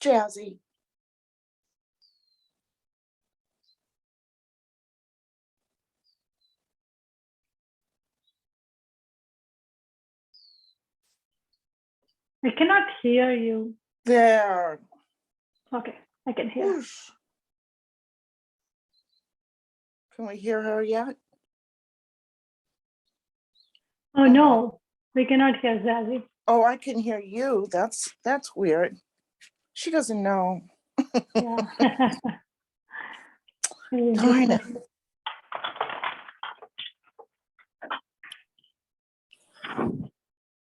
Jazzi. I cannot hear you. There. Okay, I can hear. Whoosh. Can we hear her yet? Oh no, we cannot hear Jazzi. Oh, I can hear you. That's weird. She doesn't know. Yeah. Darn it.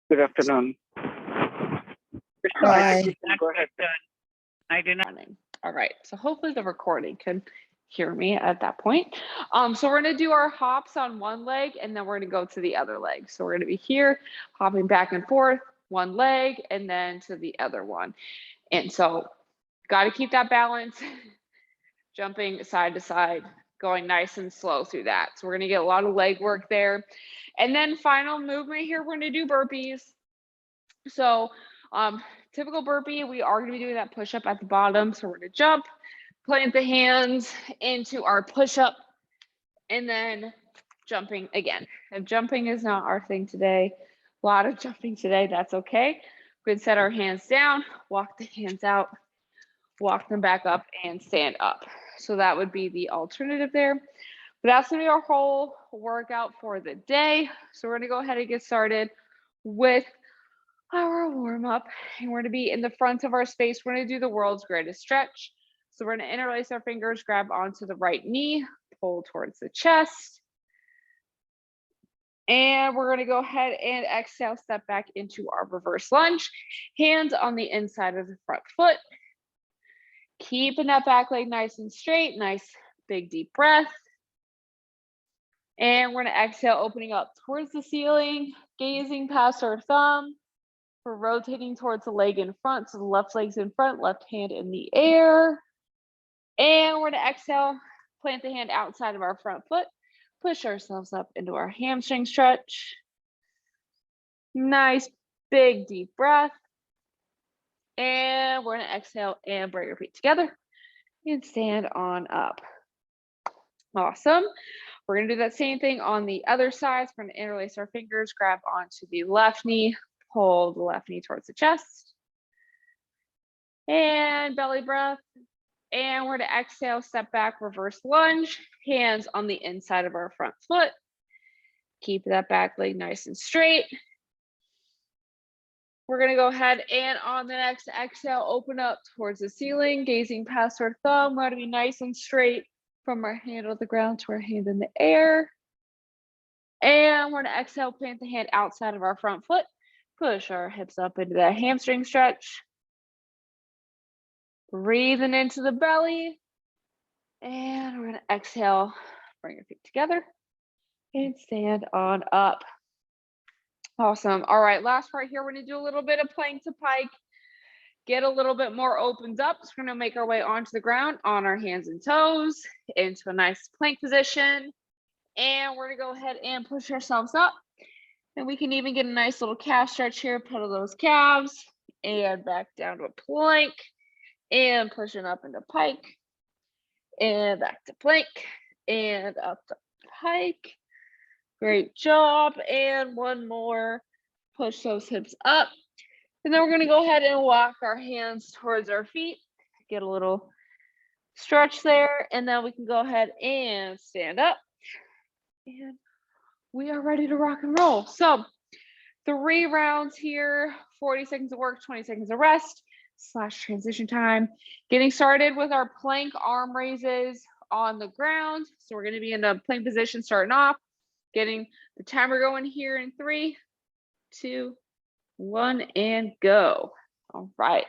Good afternoon. Hi. Go ahead. I do not. All right, so hopefully the recording can hear me at that point. So we're gonna do our hops on one leg and then we're gonna go to the other leg. So we're gonna be here, hopping back and forth, one leg and then to the other one. And so gotta keep that balance, jumping side to side, going nice and slow through that. So we're gonna get a lot of leg work there. And then final movement here, we're gonna do burpees. So typical burpee, we are gonna be doing that push-up at the bottom. So we're gonna jump, plant the hands into our push-up, and then jumping again. If jumping is not our thing today, a lot of jumping today, that's okay. We can set our hands down, walk the hands out, walk them back up, and stand up. So that would be the alternative there. But that's gonna be our whole workout for the day. So we're gonna go ahead and get started with our warm up, and we're gonna be in the front of our space. We're gonna do the world's greatest stretch. So we're gonna interlace our fingers, grab onto the right knee, pull towards the chest. And we're gonna go ahead and exhale, step back into our reverse lunge. Hands on the inside of the front foot. Keeping that back leg nice and straight, nice big deep breath. And we're gonna exhale, opening up towards the ceiling, gazing past our thumb. We're rotating towards the leg in front, so the left leg's in front, left hand in the air. And we're gonna exhale, plant the hand outside of our front foot, push ourselves up into our hamstring stretch. Nice, big, deep breath. And we're gonna exhale and bring your feet together and stand on up. Awesome. We're gonna do that same thing on the other side. So we're gonna interlace our fingers, grab onto the left knee, pull the left knee towards the chest. And belly breath. And we're gonna exhale, step back, reverse lunge, hands on the inside of our front foot. Keep that back leg nice and straight. We're gonna go ahead and on the next exhale, open up towards the ceiling, gazing past our thumb. We're gonna be nice and straight from our hand on the ground to our hand in the air. And we're gonna exhale, plant the hand outside of our front foot, push our hips up into that hamstring stretch. Breathing into the belly. And we're gonna exhale, bring your feet together and stand on up. Awesome. All right, last part here, we're gonna do a little bit of plank to pike, get a little bit more opened up. So we're gonna make our way onto the ground on our hands and toes into a nice plank position. And we're gonna go ahead and push ourselves up. And we can even get a nice little calf stretch here, pedal those calves and back down to a plank and pushing up into pike and back to plank and up to pike. Great job. And one more, push those hips up. And then we're gonna go ahead and walk our hands towards our feet, get a little stretch there. And then we can go ahead and stand up. And we are ready to rock and roll. So 3 rounds here, 40 seconds of work, 20 seconds of rest / transition time. Getting started with our plank arm raises on the ground. So we're gonna be in a plank position starting off, getting the timer going here in 3, 2, 1, and go. All right.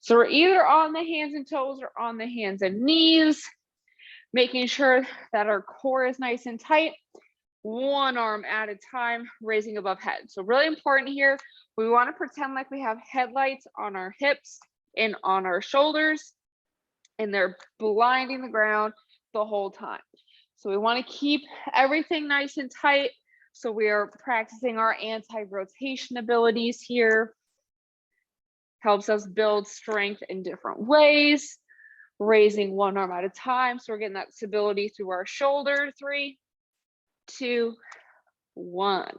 So we're either on the hands and toes or on the hands and knees, making sure that our core is nice and tight. One arm at a time, raising above head. So really important here, we want to pretend like we have headlights on our hips and on our shoulders, and they're blinding the ground the whole time. So we want to keep everything nice and tight. So we are practicing our anti-rotation abilities here. Helps us build strength in different ways, raising one arm at a time. So we're getting that stability through our shoulder. 3, 2, 1.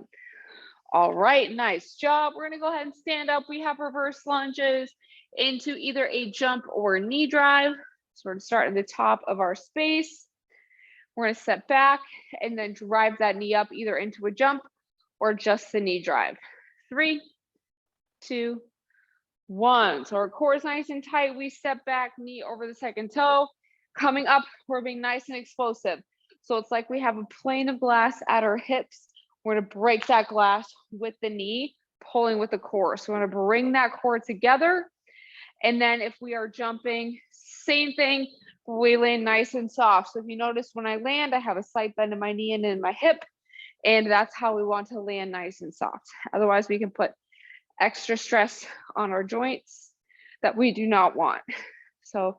All right, nice job. We're gonna go ahead and stand up. We have reverse lunges into either a jump or a knee drive. So we're gonna start at the top of our space. We're gonna step back and then drive that knee up either into a jump or just the knee drive. 3, 2, 1. So our core is nice and tight. We step back, knee over the second toe. Coming up, we're being nice and explosive. So it's like we have a plane of glass at our hips. We're gonna break that glass with the knee, pulling with the core. So we're gonna bring that core together. And then if we are jumping, same thing, we land nice and soft. So if you notice when I land, I have a slight bend in my knee and in my hip. And that's how we want to land nice and soft. Otherwise, we can put extra stress on our joints that we do not want. So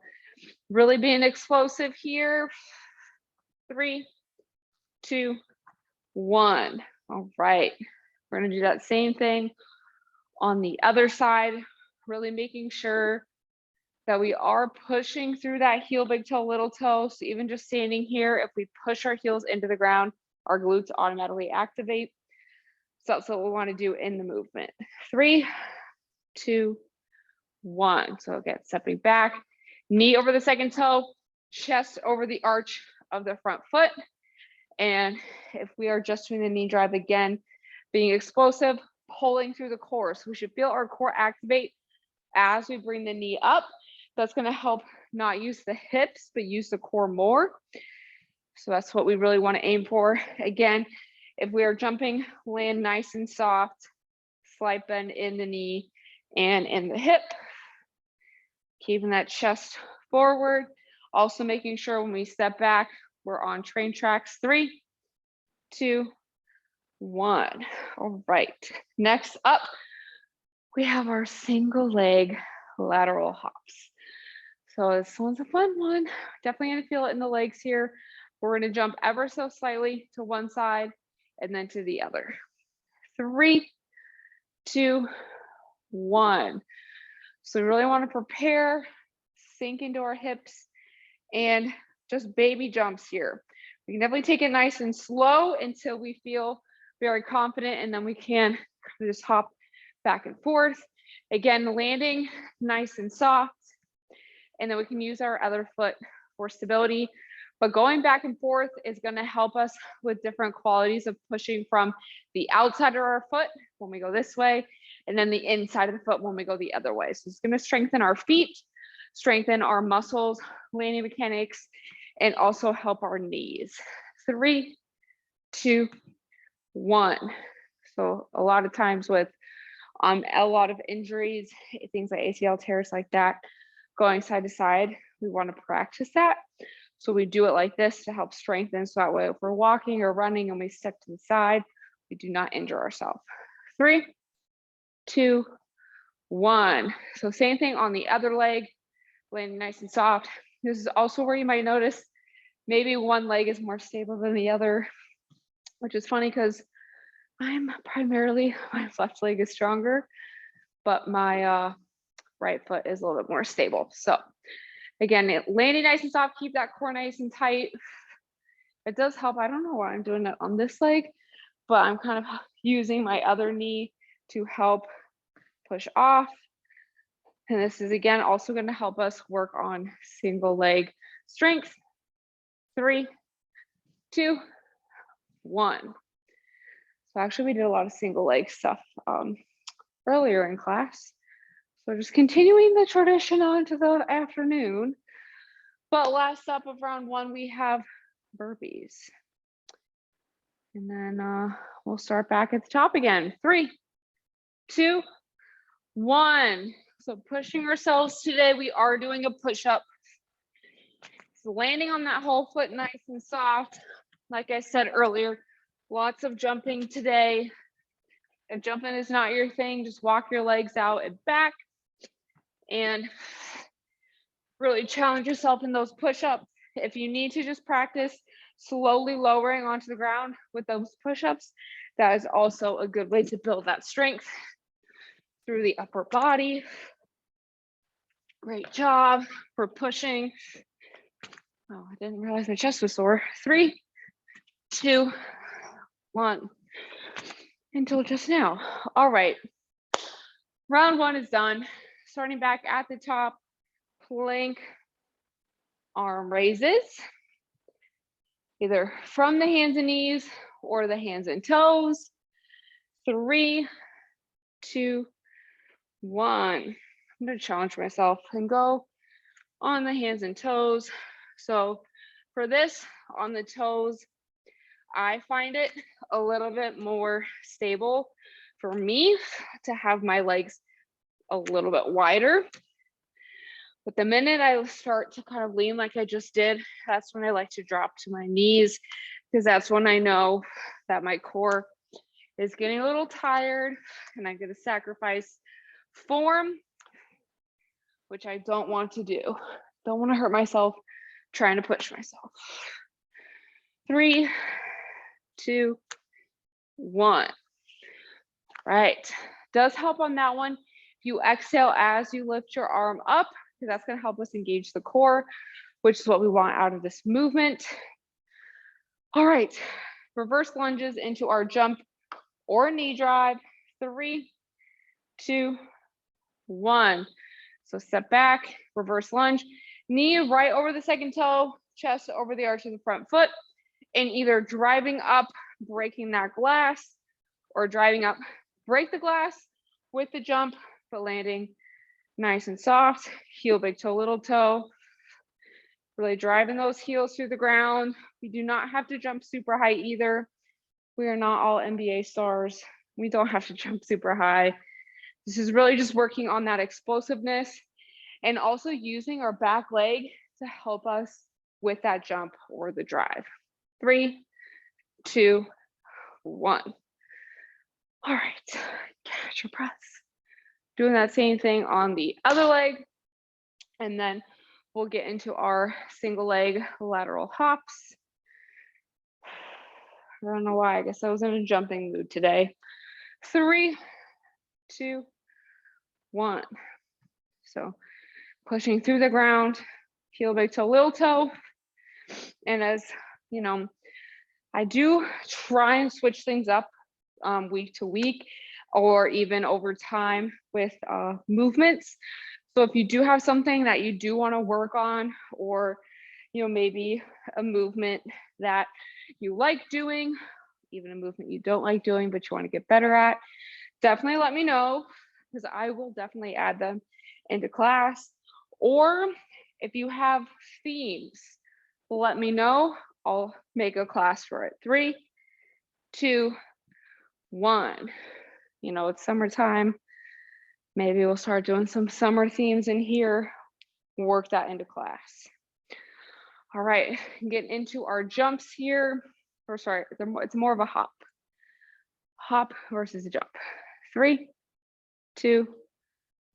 really being explosive here. 3, 2, 1. All right. We're going to do that same thing on the other side, really making sure that we are pushing through that heel, big toe, little toe. So even just standing here, if we push our heels into the ground, our glutes automatically activate. So that's what we want to do in the movement. 3, 2, 1. So again, stepping back, knee over the second toe, chest over the arch of the front foot. And if we are just doing the knee drive again, being explosive, pulling through the core. So we should feel our core activate as we bring the knee up. That's going to help not use the hips, but use the core more. So that's what we really want to aim for. Again, if we are jumping, land nice and soft, slight bend in the knee and in the hip, keeping that chest forward. Also making sure when we step back, we're on train tracks. 3, 2, 1. All right, next up, we have our single leg lateral hops. So this one's a fun one. Definitely gonna feel it in the legs here. We're gonna jump ever so slightly to one side and then to the other. 3, 2, 1. So we really want to prepare, sink into our hips, and just baby jumps here. We can definitely take it nice and slow until we feel very confident, and then we can just hop back and forth. Again, landing nice and soft, and then we can use our other foot for stability. But going back and forth is going to help us with different qualities of pushing from the outside of our foot when we go this way, and then the inside of the foot when we go the other way. So it's going to strengthen our feet, strengthen our muscles, landing mechanics, and also help our knees. 3, 2, 1. So a lot of times with a lot of injuries, things like ACL tears like that, going side to side, we want to practice that. So we do it like this to help strengthen. So that way, if we're walking or running and we step to the side, we do not injure ourselves. 3, 2, 1. So same thing on the other leg, landing nice and soft. This is also where you might notice maybe one leg is more stable than the other, which is funny because my left leg is stronger, but my right foot is a little bit more stable. So again, landing nice and soft, keep that core nice and tight. It does help. I don't know why I'm doing it on this leg, but I'm kind of using my other knee to help push off. And this is again also going to help us work on single leg strength. 3, 2, 1. So actually we did a lot of single leg stuff earlier in class. So just continuing the tradition on to the afternoon. But last up of round 1, we have burpees. And then we'll start back at the top again. 3, 2, 1. So pushing ourselves today, we are doing a push-up. So landing on that whole foot nice and soft. Like I said earlier, lots of jumping today. If jumping is not your thing, just walk your legs out and back and really challenge yourself in those push-ups. If you need to just practice slowly lowering onto the ground with those push-ups, that is also a good way to build that strength through the upper body. Great job for pushing. Oh, I didn't realize my chest was sore. 3, 2, 1. Until just now. All right. Round 1 is done. Starting back at the top, plank arm raises, either from the hands and knees or the hands and toes. 3, 2, 1. I'm going to challenge myself and go on the hands and toes. So for this, on the toes, I find it a little bit more stable for me to have my legs a little bit wider. But the minute I start to kind of lean like I just did, that's when I like to drop to my knees, because that's when I know that my core is getting a little tired and I'm going to sacrifice form, which I don't want to do. Don't want to hurt myself trying to push myself. 3, 2, 1. Right. Does help on that one. If you exhale as you lift your arm up, because that's going to help us engage the core, which is what we want out of this movement. All right. Reverse lunges into our jump or knee drive. 3, 2, 1. So step back, reverse lunge, knee right over the second toe, chest over the arch of the front foot, and either driving up, breaking that glass, or driving up, break the glass with the jump, but landing nice and soft. Heel, big toe, little toe. Really driving those heels through the ground. We do not have to jump super high either. We are not all NBA stars. We don't have to jump super high. This is really just working on that explosiveness and also using our back leg to help us with that jump or the drive. 3, 2, 1. All right, catch your breath. Doing that same thing on the other leg. And then we'll get into our single leg lateral hops. I don't know why, I guess I was in a jumping mood today. 3, 2, 1. So pushing through the ground, heel, big toe, little toe. And as you know, I do try and switch things up week to week or even over time with movements. So if you do have something that you do want to work on, or maybe a movement that you like doing, even a movement you don't like doing but you want to get better at, definitely let me know, because I will definitely add them into class. Or if you have themes, let me know. I'll make a class for it. 3, 2, 1. It's summertime. Maybe we'll start doing some summer themes in here, work that into class. All right, get into our jumps here. Or sorry, it's more of a hop. Hop versus a jump. 3, 2,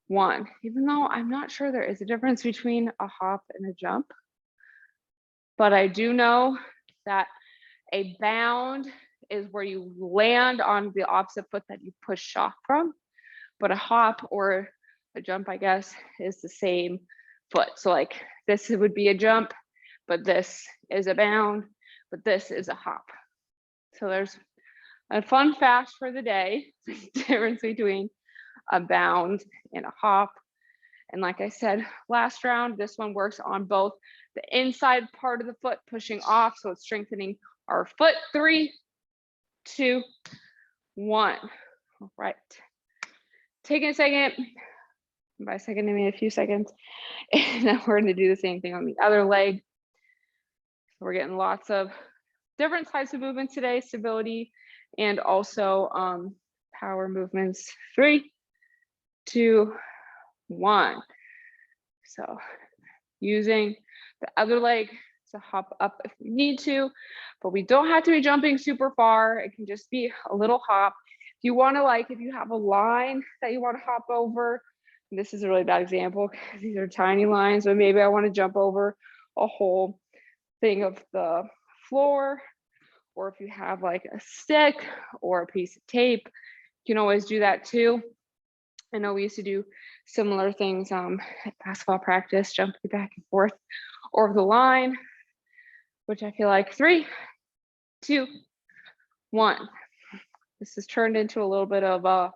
1. Even though I'm not sure there is a difference between a hop and a jump, but I do know that a bound is where you land on the opposite foot that you push off from, but a hop or a jump, I guess, is the same foot. So like this would be a jump, but this is a bound, but this is a hop. So there's a fun fact for the day, the difference between a bound and a hop. And like I said, last round, this one works on both the inside part of the foot pushing off. So it's strengthening our foot. 3, 2, 1. All right. Take a second. By a second, I mean a few seconds. And then we're going to do the same thing on the other leg. So we're getting lots of different types of movements today, stability and also power movements. 3, 2, 1. So using the other leg to hop up if we need to, but we don't have to be jumping super far. It can just be a little hop. If you want to, if you have a line that you want to hop over, this is a really bad example because these are tiny lines, but maybe I want to jump over a whole thing of the floor, or if you have like a stick or a piece of tape, you can always do that too. I know we used to do similar things at basketball practice, jumping back and forth over the line, which I feel like 3, 2, 1. This has turned into a little bit of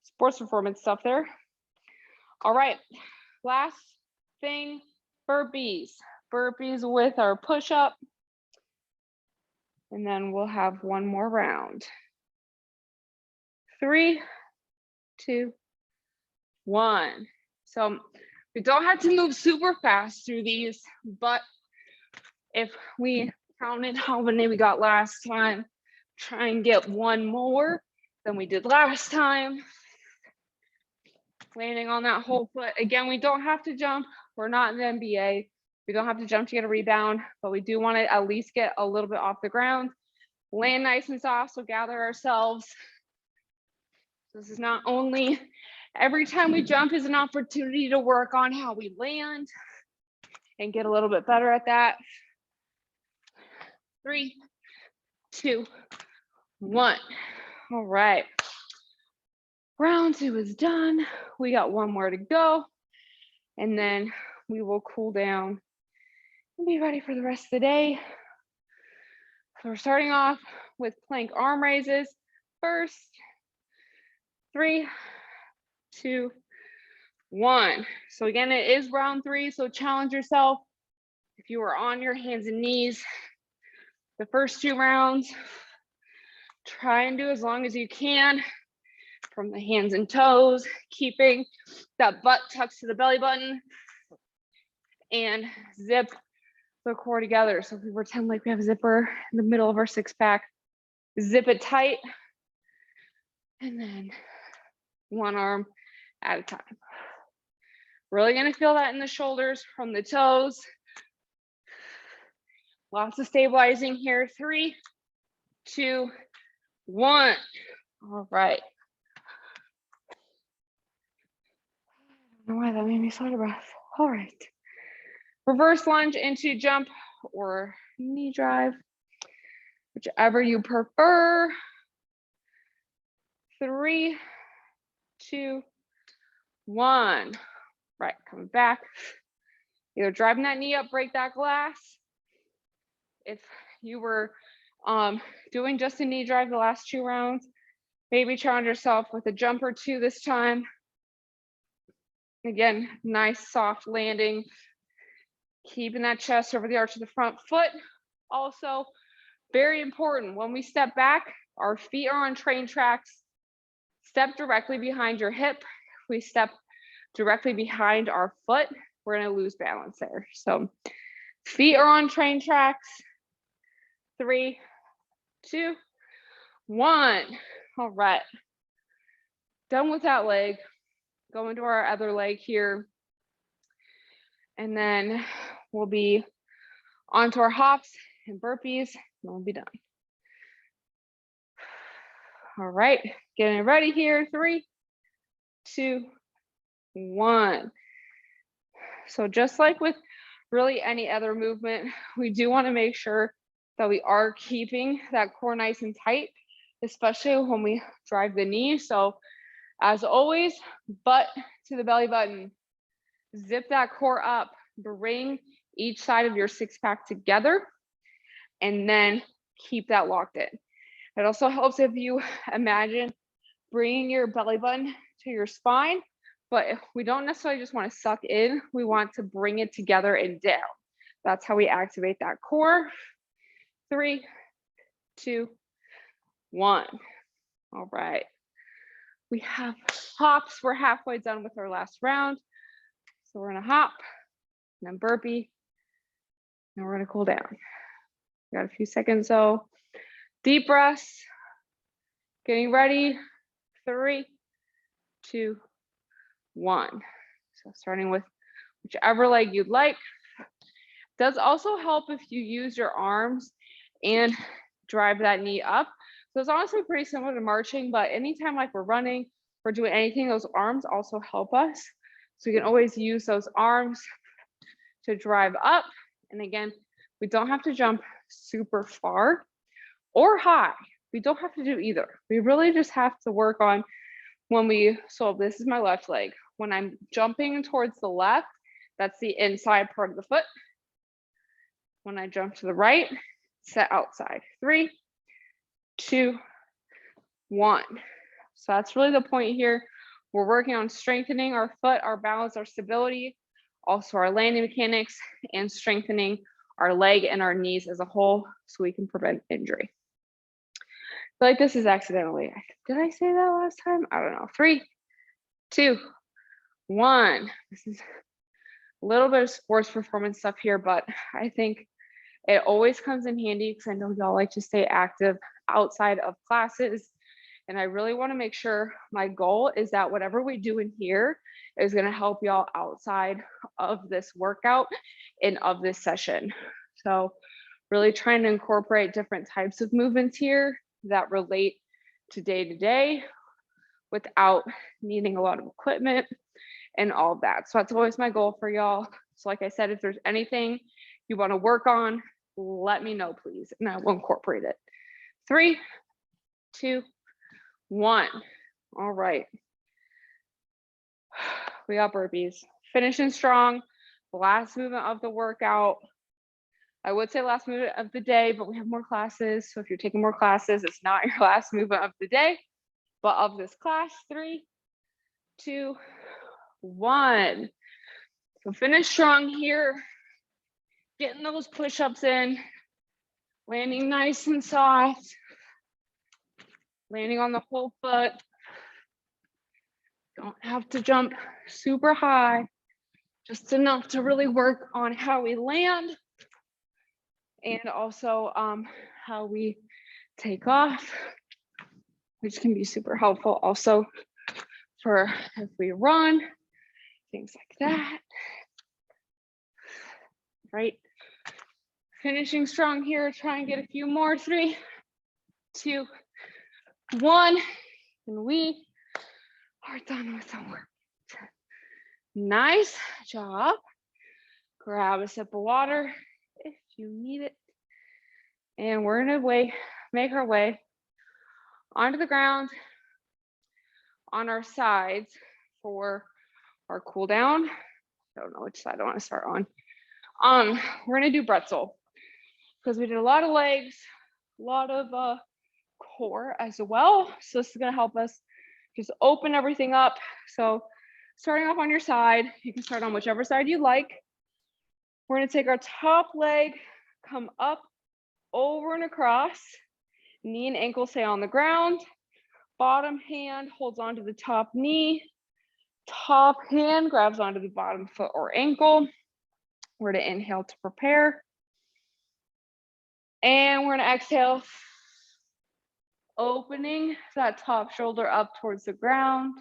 sports performance stuff there. All right, last thing, burpees. Burpees with our push-up. And then we'll have one more round. 3, 2, 1. So we don't have to move super fast through these, but if we counted how many we got last time, try and get one more than we did last time. Landing on that whole foot. Again, we don't have to jump. We're not in the NBA. We don't have to jump to get a rebound, but we do want to at least get a little bit off the ground. Land nice and soft, so gather ourselves. This is not only every time we jump is an opportunity to work on how we land and get a little bit better at that. 3, 2, 1. All right. Round 2 is done. We got one more to go, and then we will cool down and be ready for the rest of the day. So we're starting off with plank arm raises first. 3, 2, 1. So again, it is round 3, so challenge yourself. If you are on your hands and knees, the first 2 rounds, try and do as long as you can from the hands and toes, keeping that butt tucked to the belly button, and zip the core together. So if we pretend like we have a zipper in the middle of our 6-pack, zip it tight, and then one arm at a time. Really gonna feel that in the shoulders from the toes. Lots of stabilizing here. 3, 2, 1. All right. I don't know why that made me short of breath. All right. Reverse lunge into jump or knee drive, whichever you prefer. 3, 2, 1. Right, coming back. Either driving that knee up, break that glass. If you were doing just a knee drive the last 2 rounds, maybe challenge yourself with a jump or 2 this time. Again, nice soft landing. Keeping that chest over the arch of the front foot. Also, very important, when we step back, our feet are on train tracks. Step directly behind your hip. If we step directly behind our foot, we're gonna lose balance there. So feet are on train tracks. 3, 2, 1. All right. Done with that leg. Go into our other leg here. And then we'll be onto our hops and burpees, and we'll be done. All right, getting ready here. 3, 2, 1. So just like with really any other movement, we do want to make sure that we are keeping that core nice and tight, especially when we drive the knee. So as always, butt to the belly button. Zip that core up, bring each side of your 6-pack together, and then keep that locked in. It also helps if you imagine bringing your belly button to your spine, but if we don't necessarily just want to suck in, we want to bring it together and down. That's how we activate that core. 3, 2, 1. All right. We have hops. We're halfway done with our last round. So we're gonna hop, and then burpee, and we're gonna cool down. We got a few seconds, so deep breaths. Getting ready. 3, 2, 1. So starting with whichever leg you'd like. Does also help if you use your arms and drive that knee up. So it's honestly pretty similar to marching, but anytime like we're running, we're doing anything, those arms also help us. So you can always use those arms to drive up. And again, we don't have to jump super far or high. We don't have to do either. We really just have to work on So this is my left leg. When I'm jumping towards the left, that's the inside part of the foot. When I jump to the right, it's the outside. 3, 2, 1. So that's really the point here. We're working on strengthening our foot, our balance, our stability, also our landing mechanics, and strengthening our leg and our knees as a whole so we can prevent injury. I feel like this is accidentally. Did I say that last time? I don't know. 3, 2, 1. This is a little bit of sports performance stuff here, but I think it always comes in handy because I know y'all like to stay active outside of classes. And I really want to make sure my goal is that whatever we do in here is going to help y'all outside of this workout and of this session. So really trying to incorporate different types of movements here that relate to day without needing a lot of equipment and all of that. So that's always my goal for y'all. So like I said, if there's anything you want to work on, let me know, please, and I will incorporate it. 3, 2, 1. All right. We got burpees. Finishing strong. Last movement of the workout. I would say last movement of the day, but we have more classes. So if you're taking more classes, it's not your last movement of the day, but of this class. 3, 2, 1. So finish strong here. Getting those push-ups in. Landing nice and soft. Landing on the whole foot. Don't have to jump super high. Just enough to really work on how we land. And also how we take off, which can be super helpful also for if we run, things like that. Right? Finishing strong here, try and get a few more. 3, 2, 1, and we are done with the work. Nice job. Grab a sip of water if you need it. And we're gonna make our way onto the ground on our sides for our cool down. I don't know which side I want to start on. We're gonna do pretzel because we did a lot of legs, a lot of core as well. So this is gonna help us just open everything up. So starting off on your side, you can start on whichever side you like. We're gonna take our top leg, come up, over and across. Knee and ankle stay on the ground. Bottom hand holds onto the top knee. Top hand grabs onto the bottom foot or ankle. We're gonna inhale to prepare. And we're gonna exhale, opening that top shoulder up towards the ground.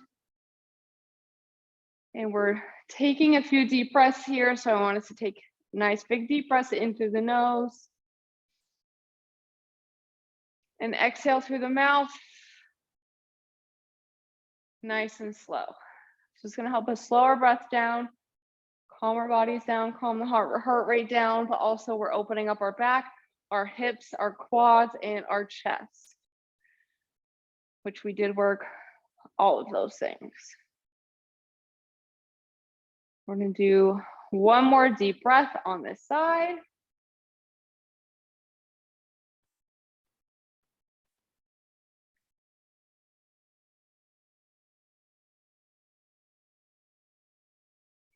And we're taking a few deep breaths here. So I want us to take nice big deep breaths in through the nose. And exhale through the mouth. Nice and slow. So it's gonna help us slow our breath down, calm our bodies down, calm the heart rate down, but also we're opening up our back, our hips, our quads, and our chest, which we did work all of those things. We're gonna do one more deep breath on this side.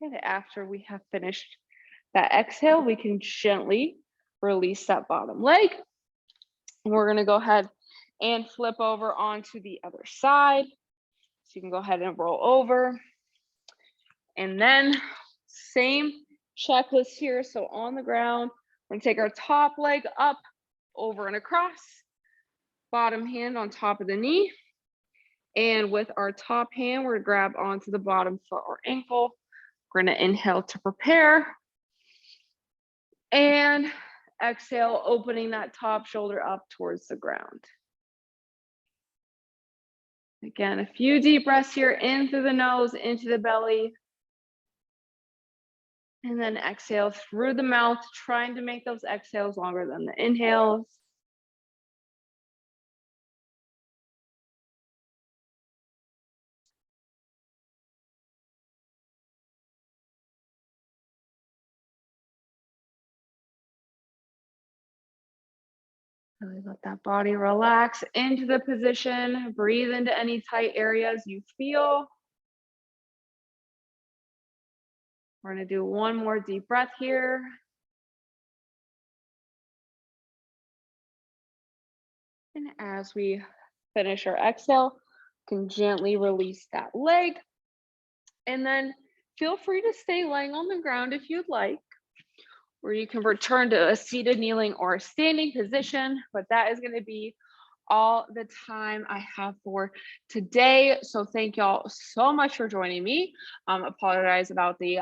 And after we have finished that exhale, we can gently release that bottom leg. And we're gonna go ahead and flip over onto the other side. So you can go ahead and roll over. And then same checklist here. So on the ground, we're gonna take our top leg up, over and across, bottom hand on top of the knee. And with our top hand, we're gonna grab onto the bottom foot or ankle. We're gonna inhale to prepare. And exhale, opening that top shoulder up towards the ground. Again, a few deep breaths here, in through the nose, into the belly. And then exhale through the mouth, trying to make those exhales longer than the inhales. Really let that body relax into the position. Breathe into any tight areas you feel. We're going to do one more deep breath here. And as we finish our exhale, you can gently release that leg. And then feel free to stay laying on the ground if you'd like, or you can return to a seated, kneeling, or standing position, but that is going to be all the time I have for today. So thank y'all so much for joining me. Apologize about the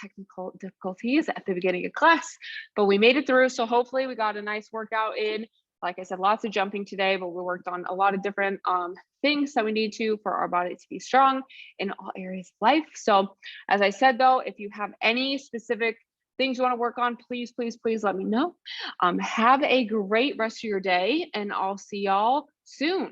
technical difficulties at the beginning of class, but we made it through. So hopefully we got a nice workout in. Like I said, lots of jumping today, but we worked on a lot of different things that we need to for our body to be strong in all areas of life. So as I said, though, if you have any specific things you want to work on, please, please, please let me know. Have a great rest of your day, and I'll see y'all soon.